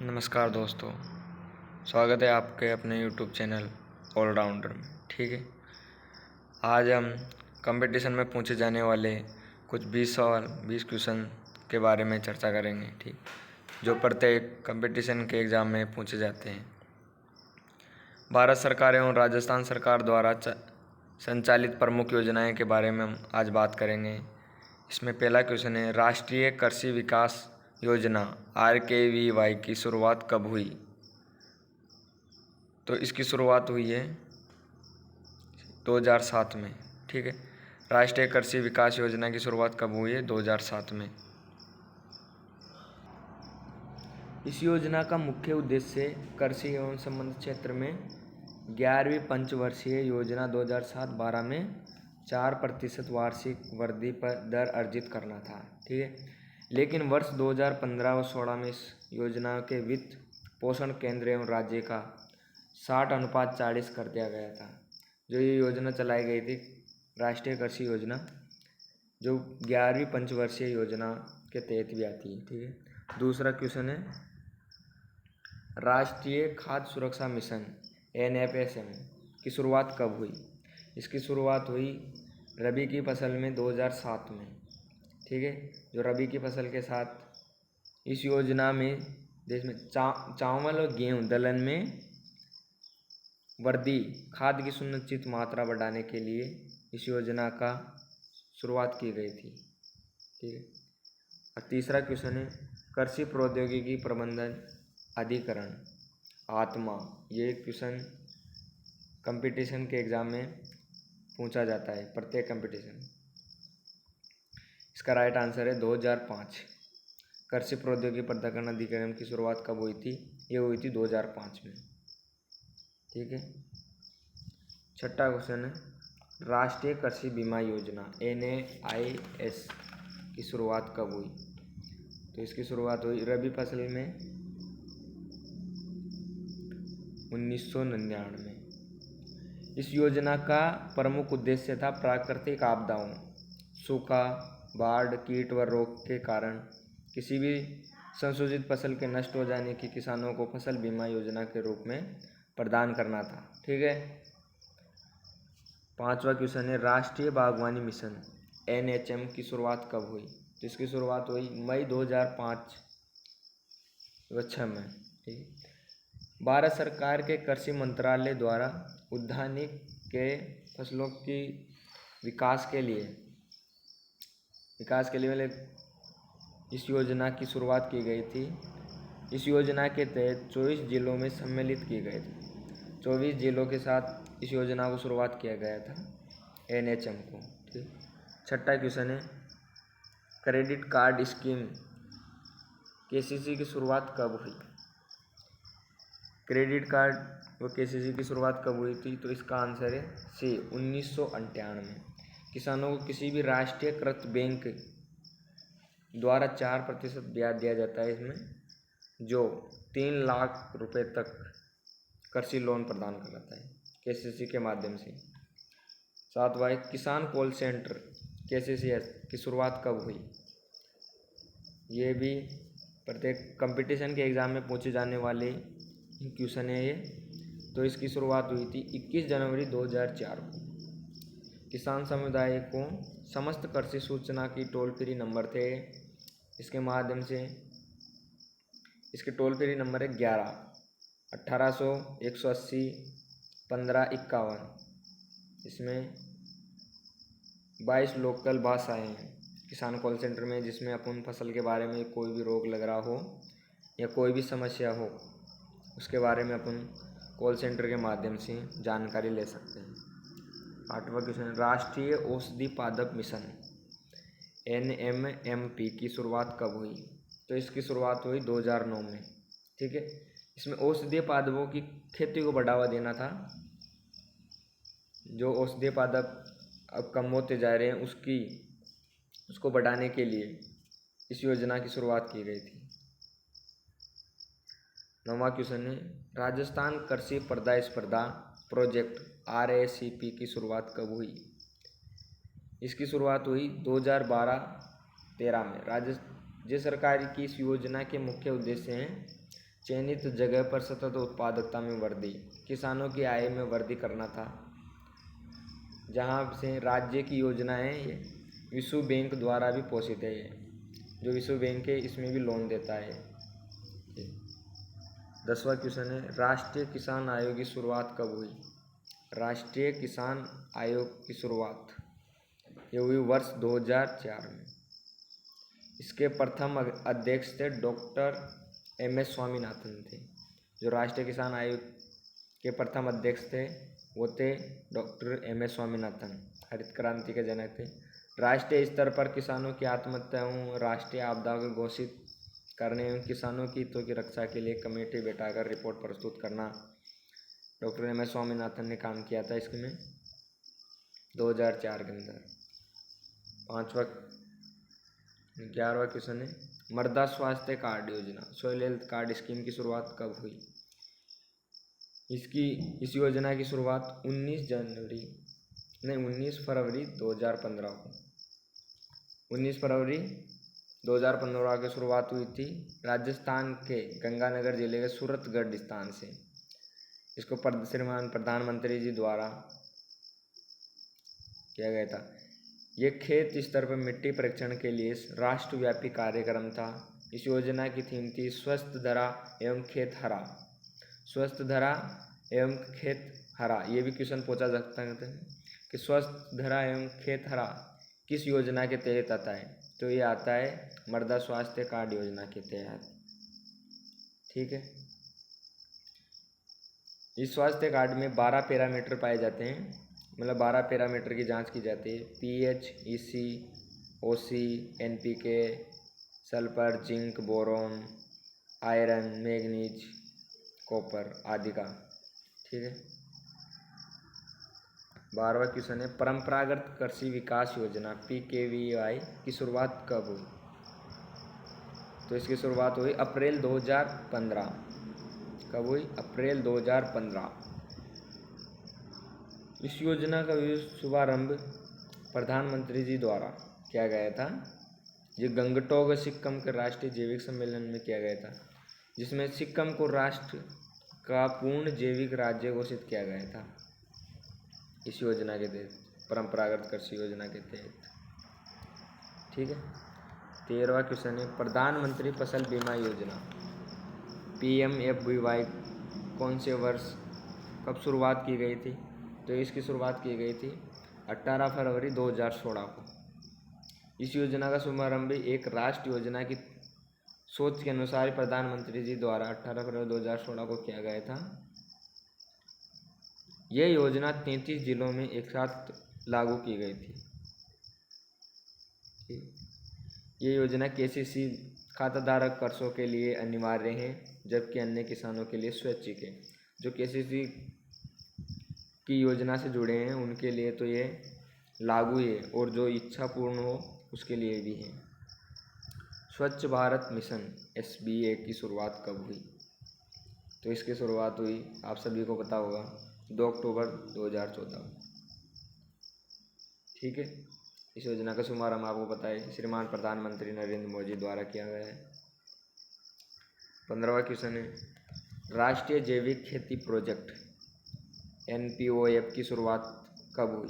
नमस्कार दोस्तों, स्वागत है आपके अपने यूट्यूब चैनल ऑलराउंडर में। ठीक है, आज हम कंपटीशन में पूछे जाने वाले कुछ 20 सवाल 20 क्वेश्चन के बारे में चर्चा करेंगे। ठीक, जो प्रत्येक कंपटीशन के एग्ज़ाम में पूछे जाते हैं। भारत सरकार एवं राजस्थान सरकार द्वारा संचालित प्रमुख योजनाएं के बारे में हम आज बात करेंगे। इसमें पहला क्वेश्चन है, राष्ट्रीय कृषि विकास योजना RKVY की शुरुआत कब हुई? तो इसकी शुरुआत हुई है 2007 में। ठीक है, राष्ट्रीय कृषि विकास योजना की शुरुआत कब हुई है? 2007 में। इस योजना का मुख्य उद्देश्य कृषि एवं संबंधित क्षेत्र में 11वीं पंचवर्षीय योजना 2007-12 में 4% वार्षिक वृद्धि पर दर अर्जित करना था। ठीक है, लेकिन वर्ष 2015 व 16 में इस योजना के वित्त पोषण केंद्र एवं राज्य का 60:40 कर दिया गया था। जो ये योजना चलाई गई थी, राष्ट्रीय कृषि योजना, जो 11वीं पंचवर्षीय योजना के तहत भी आती है। ठीक है, दूसरा क्वेश्चन है, राष्ट्रीय खाद्य सुरक्षा मिशन NFSM की शुरुआत कब हुई? इसकी शुरुआत हुई रबी की फसल में 2007 में। ठीक है, जो रबी की फसल के साथ इस योजना में देश में चावल और गेहूं दलहन में वृद्धि, खाद्य की सुनिश्चित मात्रा बढ़ाने के लिए इस योजना का शुरुआत की गई थी। ठीक है, और तीसरा क्वेश्चन है, कृषि प्रौद्योगिकी प्रबंधन अधिकरण आत्मा। ये क्वेश्चन कंपटीशन के एग्ज़ाम में पूछा जाता है, प्रत्येक कंपटीशन। इसका राइट आंसर है 2005। कृषि प्रौद्योगिकी प्रबंधन अधिकरण की शुरुआत कब हुई थी? ये हुई थी 2005 में। ठीक है, छठा क्वेश्चन है, राष्ट्रीय कृषि बीमा योजना NAIS की शुरुआत कब हुई? तो इसकी शुरुआत हुई रबी फसल में 1999 में। इस योजना का प्रमुख उद्देश्य था प्राकृतिक आपदाओं, सूखा, बाढ़, कीट व रोग के कारण किसी भी संशोधित फसल के नष्ट हो जाने की किसानों को फसल बीमा योजना के रूप में प्रदान करना था। ठीक है, पांचवा क्वेश्चन है, राष्ट्रीय बागवानी मिशन NHM की शुरुआत कब हुई? तो इसकी शुरुआत हुई मई 2005 व 6 में। ठीक है, भारत सरकार के कृषि मंत्रालय द्वारा उद्यानिक के फसलों की विकास के लिए इस योजना की शुरुआत की गई थी। इस योजना के तहत 24 जिलों में सम्मिलित किए गए थे। 24 जिलों के साथ इस योजना को शुरुआत किया गया था, NHM को। ठीक, छठा क्वेश्चन है, क्रेडिट कार्ड स्कीम KCC की शुरुआत कब हुई? क्रेडिट कार्ड व KCC की शुरुआत कब हुई थी? तो इसका आंसर है C, 1998 में। किसानों को किसी भी राष्ट्रीयकृत बैंक द्वारा 4% ब्याज दिया जाता है इसमें, जो 3 लाख रुपए तक कृषि लोन प्रदान कराता है KCC के माध्यम से। सातवां, किसान कॉल सेंटर KCCS की शुरुआत कब हुई? ये भी प्रत्येक कंपटीशन के एग्ज़ाम में पूछे जाने वाले क्वेश्चन है ये। तो इसकी शुरुआत हुई थी 21 जनवरी 2004 को। किसान समुदाय को समस्त कृषि सूचना की टोल फ्री नंबर थे। इसके माध्यम से इसके टोल फ्री नंबर है 11 1800 180 1551। इसमें 22 लोकल भाषाएँ हैं किसान कॉल सेंटर में, जिसमें अपन फसल के बारे में कोई भी रोग लग रहा हो या कोई भी समस्या हो, उसके बारे में अपन कॉल सेंटर के माध्यम से जानकारी ले सकते हैं। आठवां क्वेश्चन, राष्ट्रीय औषधि पादप मिशन NMMP की शुरुआत कब हुई? तो इसकी शुरुआत हुई 2009 में। ठीक है, इसमें औषधीय पादपों की खेती को बढ़ावा देना था। जो औषधीय पादप अब कम होते जा रहे हैं, उसको बढ़ाने के लिए इस योजना की शुरुआत की गई थी। नौवां क्वेश्चन है, राजस्थान कृषि प्रतिस्पर्धा प्रोजेक्ट RACP की शुरुआत कब हुई? इसकी शुरुआत हुई 2012-13 में। राज्य सरकार की इस योजना के मुख्य उद्देश्य हैं चयनित जगह पर सतत उत्पादकता में वृद्धि, किसानों की आय में वृद्धि करना था। जहाँ से राज्य की योजनाएं ये विश्व बैंक द्वारा भी पोषित है। ये जो विश्व बैंक है इसमें भी लोन देता है। 10वां क्वेश्चन है, राष्ट्रीय किसान आयोग की शुरुआत कब हुई? राष्ट्रीय किसान आयोग की शुरुआत ये हुई वर्ष 2004 में। इसके प्रथम अध्यक्ष थे डॉक्टर MS स्वामीनाथन थे। जो राष्ट्रीय किसान आयोग के प्रथम अध्यक्ष थे वो थे डॉक्टर MS स्वामीनाथन, हरित क्रांति के जनक थे। राष्ट्रीय स्तर पर किसानों की आत्महत्याओं, राष्ट्रीय आपदाओं को घोषित करने एवं किसानों की हितों की रक्षा के लिए कमेटी बैठाकर रिपोर्ट प्रस्तुत करना डॉक्टर MS स्वामीनाथन ने काम किया था इसमें 2004 के अंदर। 11वां क्वेश्चन है, मृदा स्वास्थ्य कार्ड योजना सॉइल हेल्थ कार्ड स्कीम की शुरुआत कब हुई? इस योजना की शुरुआत 19 फरवरी 2015 को 19 फरवरी 2015 की शुरुआत हुई थी राजस्थान के गंगानगर जिले के सूरतगढ़ स्थान से। इसको श्रीमान प्रधानमंत्री जी द्वारा किया गया था। ये खेत स्तर पर मिट्टी परीक्षण के लिए राष्ट्रव्यापी कार्यक्रम था। इस योजना की थीम थी स्वस्थ धरा एवं खेत हरा। स्वस्थ धरा एवं खेत हरा, ये भी क्वेश्चन पूछा जा सकता है कि स्वस्थ धरा एवं खेत हरा किस योजना के तहत आता है? तो ये आता है मृदा स्वास्थ्य कार्ड योजना के तहत। ठीक है, इस स्वास्थ्य कार्ड में 12 पैरामीटर पाए जाते हैं, मतलब 12 पैरामीटर की जांच की जाती है। pH, EC, OC, NPK, sulphur, zinc, boron, iron, manganese, copper आदि का। ठीक है, 12वां क्वेश्चन है, परंपरागत कृषि विकास योजना PKVY की शुरुआत कब हुई? तो इसकी शुरुआत हुई अप्रैल 2015। कब हुई? अप्रैल 2015। इस योजना का शुभारंभ प्रधानमंत्री जी द्वारा किया गया था। ये गंगटोक सिक्किम के राष्ट्रीय जैविक सम्मेलन में किया गया था, जिसमें सिक्किम को राष्ट्र का पूर्ण जैविक राज्य घोषित किया गया था इस योजना के तहत, परंपरागत कृषि योजना के तहत। ठीक है, 13वां क्वेश्चन है, प्रधानमंत्री फसल बीमा योजना PMFBY कौन से वर्ष कब शुरुआत की गई थी? तो इसकी शुरुआत की गई थी 18 फरवरी 2016 को। इस योजना का शुभारंभ एक राष्ट्रीय योजना की सोच के अनुसार प्रधानमंत्री जी द्वारा 18 फरवरी 2016 को किया गया था। यह योजना 33 जिलों में एक साथ लागू की गई थी। ये योजना KCC खाताधारक कर्षों के लिए अनिवार्य है, जबकि अन्य किसानों के लिए स्वैच्छिक है। जो KCC की योजना से जुड़े हैं उनके लिए तो ये लागू है, और जो इच्छा पूर्ण हो उसके लिए भी है। स्वच्छ भारत मिशन SBA की शुरुआत कब हुई? तो इसकी शुरुआत हुई, आप सभी को पता होगा, 2 अक्टूबर 2014। ठीक है, इस योजना का शुभारंभ आपको पता है श्रीमान प्रधानमंत्री नरेंद्र मोदी द्वारा किया गया है। 15वां क्वेश्चन है, राष्ट्रीय जैविक खेती प्रोजेक्ट NPOF की शुरुआत कब हुई?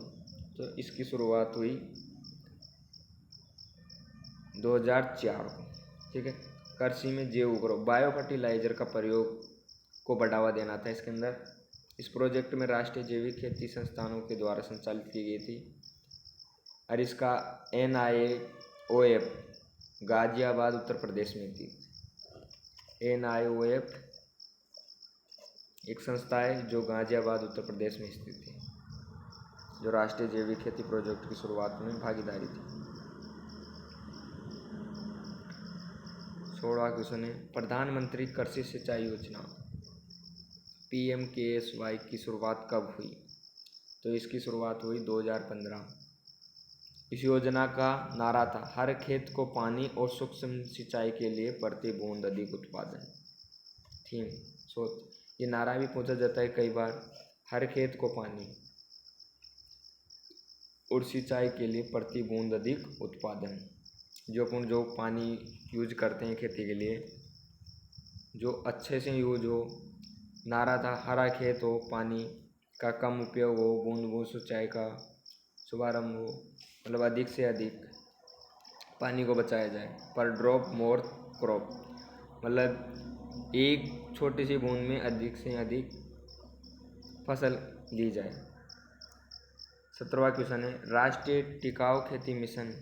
तो इसकी शुरुआत हुई 2004 को। ठीक है, कृषि में जैव उर्वरक बायो फर्टिलाइजर का प्रयोग को बढ़ावा देना था इसके अंदर। इस प्रोजेक्ट में राष्ट्रीय जैविक खेती संस्थानों के द्वारा संचालित की गई थी, और इसका NIOF गाजियाबाद उत्तर प्रदेश में थी। NIOF एक संस्था है जो गाजियाबाद उत्तर प्रदेश में स्थित है, जो राष्ट्रीय जैविक खेती प्रोजेक्ट की शुरुआत में भागीदारी थी। 16वां क्वेश्चन है, प्रधानमंत्री कृषि सिंचाई योजना PMKSY की शुरुआत कब हुई? तो इसकी शुरुआत हुई 2015। इस योजना का नारा था हर खेत को पानी और सूक्ष्म सिंचाई के लिए प्रति बूंद अधिक उत्पादन। थीम सोच, ये नारा भी पूछा जाता है कई बार, हर खेत को पानी और सिंचाई के लिए प्रति बूंद अधिक उत्पादन। जो पानी यूज करते हैं खेती के लिए, जो अच्छे से यूज हो। नारा था हरा खेत हो, पानी का कम उपयोग हो, बूंद बूंद सिंचाई का शुभारंभ हो, मतलब अधिक से अधिक पानी को बचाया जाए। पर ड्रॉप मोर क्रॉप, मतलब एक छोटी सी बूंद में अधिक से अधिक फसल ली जाए। 17वां क्वेश्चन है, राष्ट्रीय टिकाऊ खेती मिशन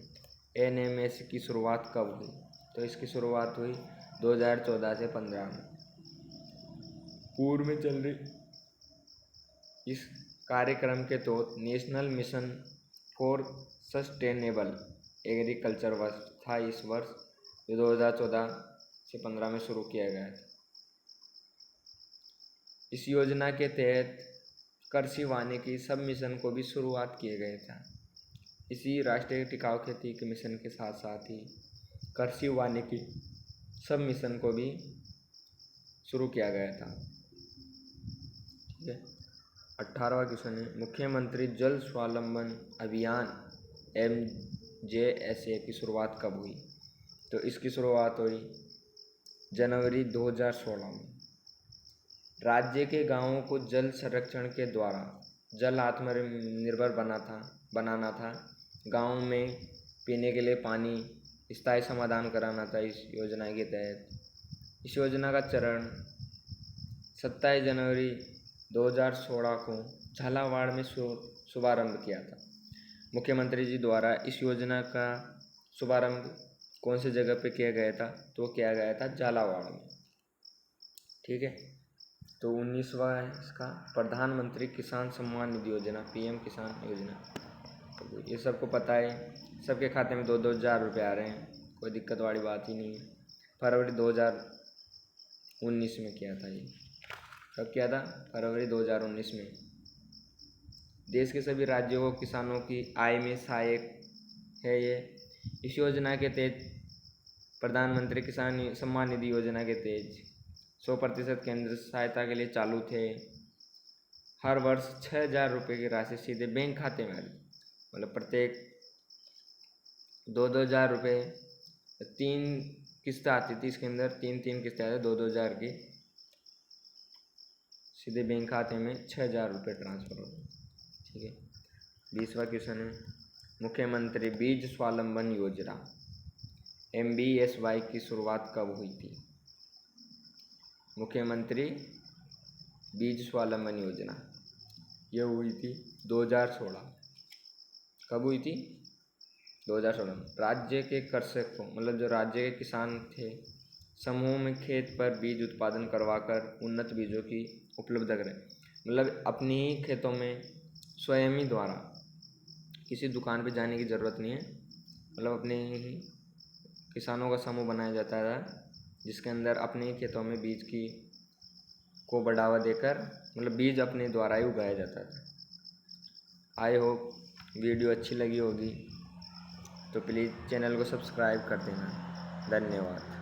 NMS की शुरुआत कब हुई? तो इसकी शुरुआत हुई 2014 से 15 में। पूर्व में चल रही इस कार्यक्रम के तहत national mission for sustainable agriculture वर्ष था इस वर्ष, जो 2014 से 15 में शुरू किया गया था। इस योजना के तहत कृषि वानिकी सब मिशन को भी शुरुआत किए गए था। इसी राष्ट्रीय टिकाऊ खेती के मिशन के साथ साथ ही कृषि वानिकी सब मिशन को भी शुरू किया गया था। ठीक है। 18वां क्वेश्चन है, मुख्यमंत्री जल स्वावलंबन अभियान MJSA की शुरुआत कब हुई? तो इसकी शुरुआत हुई जनवरी 2016 में। राज्य के गांवों को जल संरक्षण के द्वारा जल आत्मनिर्भर बनाना था। गांव में पीने के लिए पानी स्थायी समाधान कराना था इस योजना के तहत। इस योजना का चरण 27 जनवरी 2016 को झालावाड़ में शुभारंभ किया था। मुख्यमंत्री जी द्वारा इस योजना का शुभारंभ कौन सी जगह पे किया गया था? तो किया गया था झालावाड़ में। ठीक है। तो 19वां है इसका प्रधानमंत्री किसान सम्मान निधि योजना, PM किसान योजना। तो ये सबको पता है, सबके खाते में 2-2 हज़ार रुपये आ रहे हैं, कोई दिक्कत वाली बात ही नहीं है। फरवरी 2019 में किया था ये। कब किया था? फरवरी 2019 में। देश के सभी राज्यों को किसानों की आय में सहायक है ये। इस योजना के तहत प्रधानमंत्री किसान सम्मान निधि योजना के तहत 100% केंद्र सहायता के लिए चालू थे। हर वर्ष 6,000 रुपये की राशि सीधे बैंक खाते में आ रही, मतलब प्रत्येक 2-2 हज़ार रुपये, 3 किस्त आती थी इसके अंदर, 3-3 किस्तें आती, 2-2 हज़ार की सीधे बैंक खाते में 6,000 रुपये ट्रांसफर हो। ठीक है। 20वां क्वेश्चन है, मुख्यमंत्री बीज स्वावलंबन योजना MBSY की शुरुआत कब हुई थी? मुख्यमंत्री बीज स्वावलंबन योजना ये हुई थी 2016। कब हुई थी? 2016 में। राज्य के कृषकों, मतलब जो राज्य के किसान थे, समूह में खेत पर बीज उत्पादन करवाकर उन्नत बीजों की उपलब्ध करें, मतलब अपनी ही खेतों में स्वयं ही द्वारा, किसी दुकान पे जाने की ज़रूरत नहीं है, मतलब अपने ही किसानों का समूह बनाया जाता है जिसके अंदर अपने ही खेतों में बीज को बढ़ावा देकर, मतलब बीज अपने द्वारा ही उगाया जाता था। आई होप वीडियो अच्छी लगी होगी, तो प्लीज़ चैनल को सब्सक्राइब कर देना। धन्यवाद।